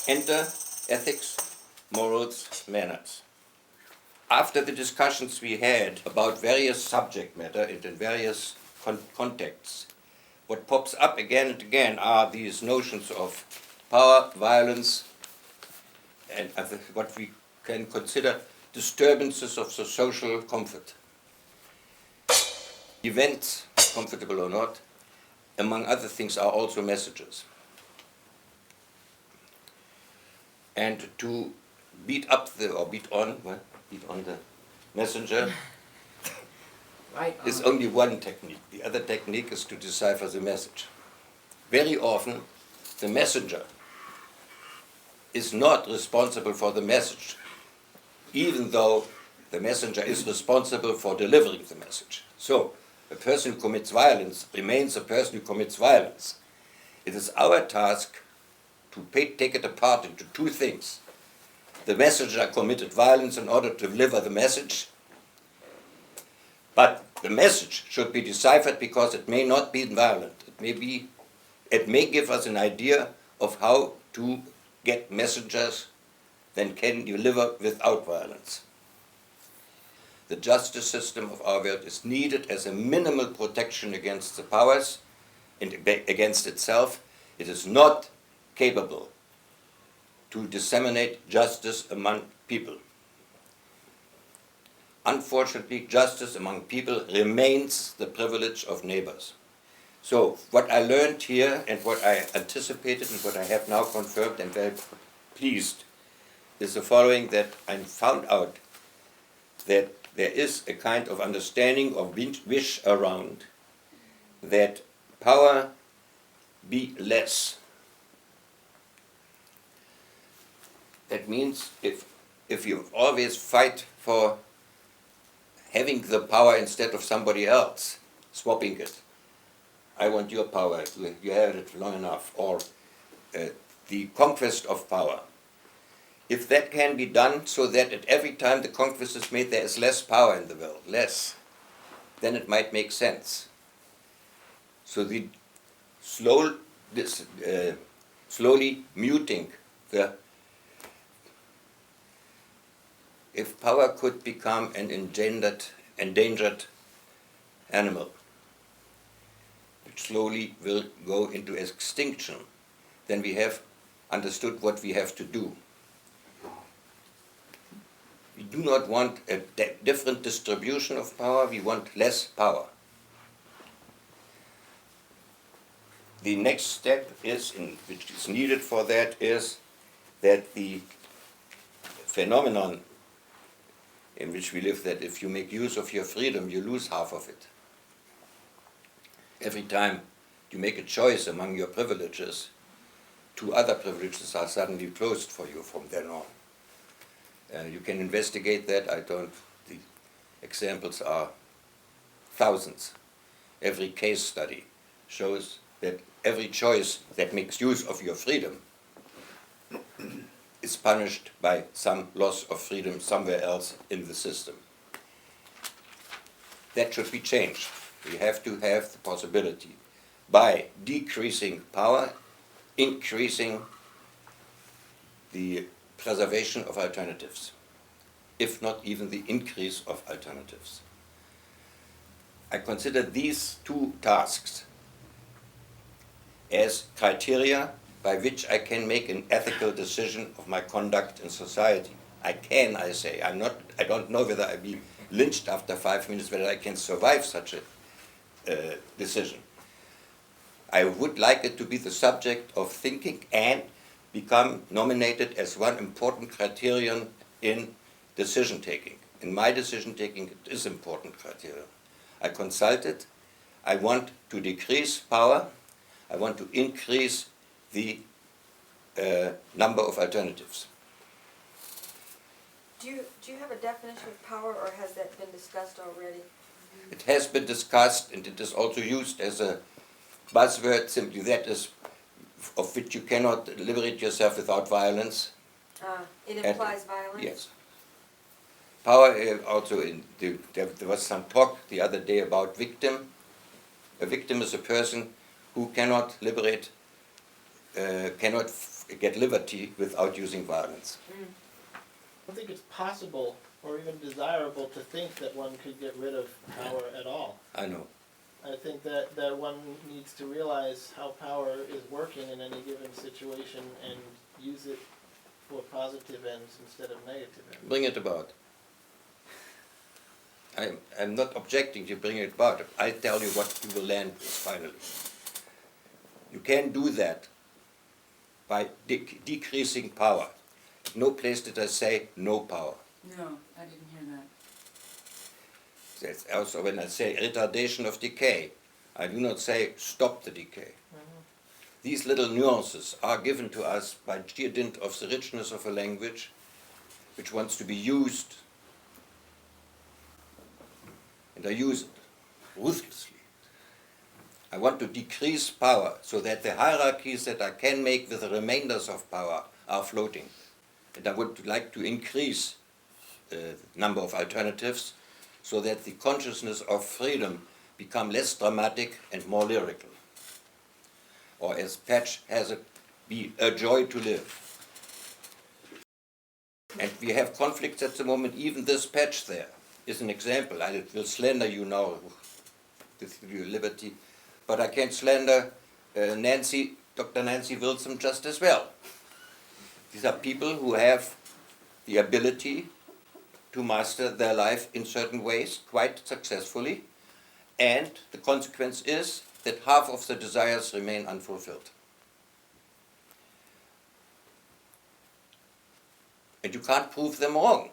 Enter ethics, morals, manners. After the discussions we had about various subject matter and in various contexts, what pops up again and again are these notions of power, violence, and what we can consider disturbances of the social comfort. Events, comfortable or not, among other things, are also messages. And to beat on the messenger is only one technique. The other technique is to decipher the message. Very often, the messenger is not responsible for the message, even though the messenger is responsible for delivering the message. So, a person who commits violence remains a person who commits violence. It is our task to take it apart into two things. The messenger committed violence in order to deliver the message, but the message should be deciphered because it may not be violent. It may give us an idea of how to get messengers that can deliver without violence. The justice system of our world is needed as a minimal protection against the powers and against itself. It is not capable to disseminate justice among people. Unfortunately, justice among people remains the privilege of neighbors. So, what I learned here and what I anticipated and what I have now confirmed and very pleased is the following, that I found out that there is a kind of understanding or wish around that power be less. That means if you always fight for having the power instead of somebody else, swapping it, I want your power, you have it long enough, or the conquest of power. If that can be done so that at every time the conquest is made there is less power in the world, then it might make sense. So the slowly muting if power could become an endangered animal, which slowly will go into extinction, then we have understood what we have to do. We do not want a different distribution of power, we want less power. The next step which is needed for that is that the phenomenon in which we live, that if you make use of your freedom, you lose half of it. Every time you make a choice among your privileges, two other privileges are suddenly closed for you from then on. You can investigate that. The examples are thousands. Every case study shows that every choice that makes use of your freedom is punished by some loss of freedom somewhere else in the system. That should be changed. We have to have the possibility, by decreasing power, increasing the preservation of alternatives, if not even the increase of alternatives. I consider these two tasks as criteria by which I can make an ethical decision of my conduct in society. I say. I don't know whether I'll be lynched after 5 minutes, whether I can survive such a decision. I would like it to be the subject of thinking and become nominated as one important criterion in decision-taking. In my decision-taking, it is important criterion. I consulted. I want to decrease power. I want to increase the number of alternatives. Do you have a definition of power, or has that been discussed already? It has been discussed, and it is also used as a buzzword, simply that is of which you cannot liberate yourself without violence. It implies violence? Yes. Power also, there was some talk the other day about victim. A victim is a person who cannot liberate, cannot get liberty without using violence. I don't think it's possible or even desirable to think that one could get rid of power at all. I know. I think that one needs to realize how power is working in any given situation and use it for positive ends instead of negative ends. Bring it about. I'm not objecting to bring it about. I tell you what you will land with finally. You can do that by decreasing power. No place did I say no power. No, I didn't hear that. That's also when I say retardation of decay, I do not say stop the decay. These little nuances are given to us by sheer dint of the richness of a language which wants to be used, and I use it ruthlessly. I want to decrease power so that the hierarchies that I can make with the remainders of power are floating. And I would like to increase the number of alternatives so that the consciousness of freedom become less dramatic and more lyrical. Or as Patch has it, be a joy to live. And we have conflicts at the moment. Even this Patch there is an example. I will slander you now with your liberty, but I can slander Dr. Nancy Wilson just as well. These are people who have the ability to master their life in certain ways quite successfully, and the consequence is that half of the desires remain unfulfilled. And you can't prove them wrong,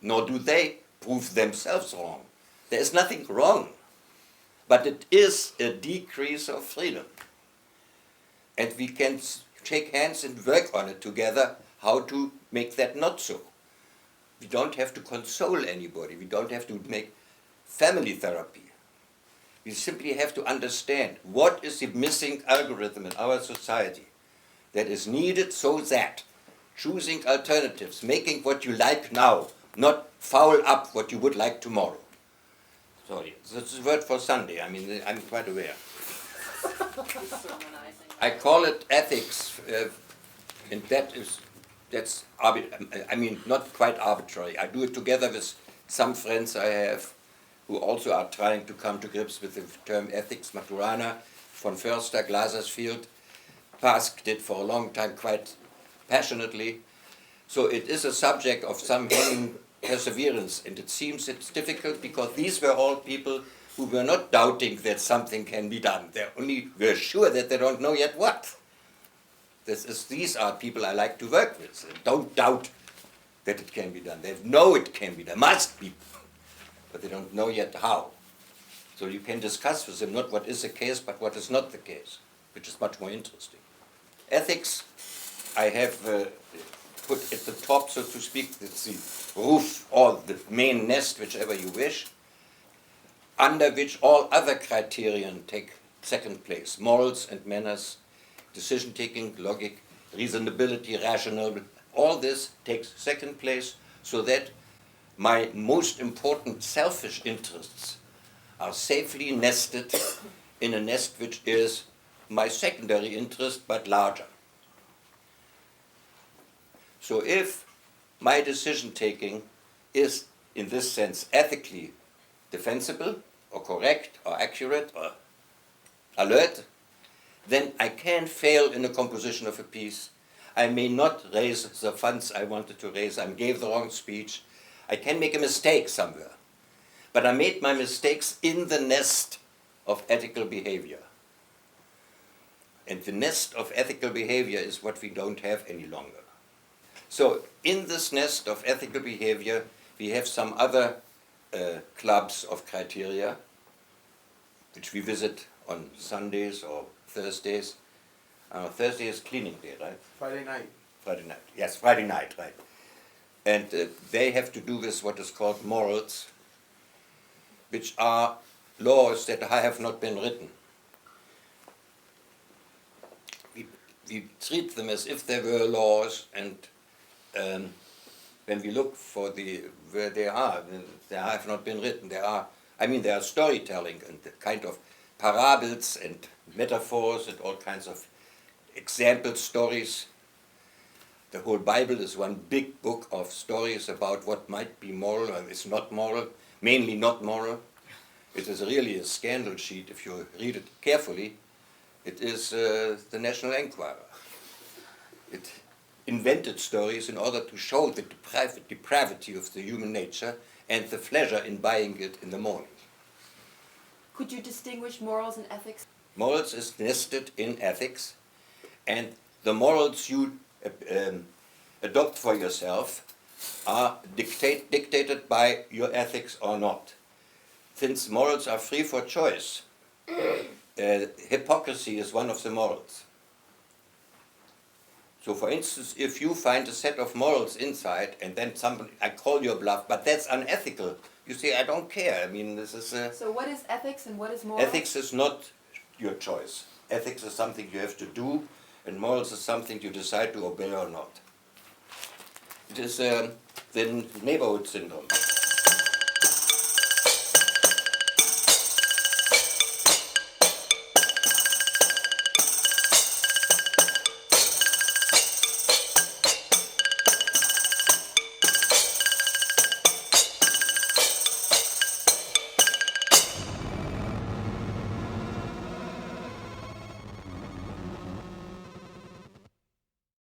nor do they prove themselves wrong. There is nothing wrong, but it is a decrease of freedom. And we can shake hands and work on it together, how to make that not so. We don't have to console anybody. We don't have to make family therapy. We simply have to understand what is the missing algorithm in our society that is needed so that choosing alternatives, making what you like now, not foul up what you would like tomorrow. Sorry, that's the word for Sunday. I mean, I'm quite aware. I call it ethics, and that's not quite arbitrary. I do it together with some friends I have who also are trying to come to grips with the term ethics. Maturana, von Förster, Glasersfield, tasked it for a long time quite passionately. So it is a subject of some hanging perseverance, and it seems it's difficult because these were all people who were not doubting that something can be done. They only were sure that they don't know yet what. These are people I like to work with. They don't doubt that it can be done. They know it can be done, must be, but they don't know yet how. So you can discuss with them not what is the case, but what is not the case, which is much more interesting. Ethics, I have put at the top, so to speak, it's the roof or the main nest, whichever you wish, under which all other criterion take second place. Morals and manners, decision-taking, logic, reasonability, rational, all this takes second place, so that my most important selfish interests are safely nested in a nest which is my secondary interest but larger. So if my decision-taking is, in this sense, ethically defensible or correct or accurate or alert, then I can fail in the composition of a piece. I may not raise the funds I wanted to raise. I gave the wrong speech. I can make a mistake somewhere. But I made my mistakes in the nest of ethical behavior. And the nest of ethical behavior is what we don't have any longer. So in this nest of ethical behavior, we have some other clubs of criteria, which we visit on Sundays or Thursdays. Thursday is cleaning day, right? Friday night. Friday night, yes, Friday night, right. And they have to do with what is called morals, which are laws that have not been written. We treat them as if they were laws, and when we look for where they have not been written. They are storytelling and the kind of parables and metaphors and all kinds of example stories The whole Bible is one big book of stories about what might be moral and is not moral, mainly not moral. It is really a scandal sheet if you read it carefully. It is the National Enquirer. It invented stories in order to show the depravity of the human nature and the pleasure in buying it in the morning. Could you distinguish morals and ethics? Morals is nested in ethics, and the morals you adopt for yourself are dictated by your ethics or not. Since morals are free for choice, hypocrisy is one of the morals. So for instance, if you find a set of morals inside and then I call your bluff, but that's unethical, you say, I don't care. I mean, this is... So what is ethics and what is moral? Ethics is not your choice. Ethics is something you have to do, and morals is something you decide to obey or not. It is the neighborhood syndrome.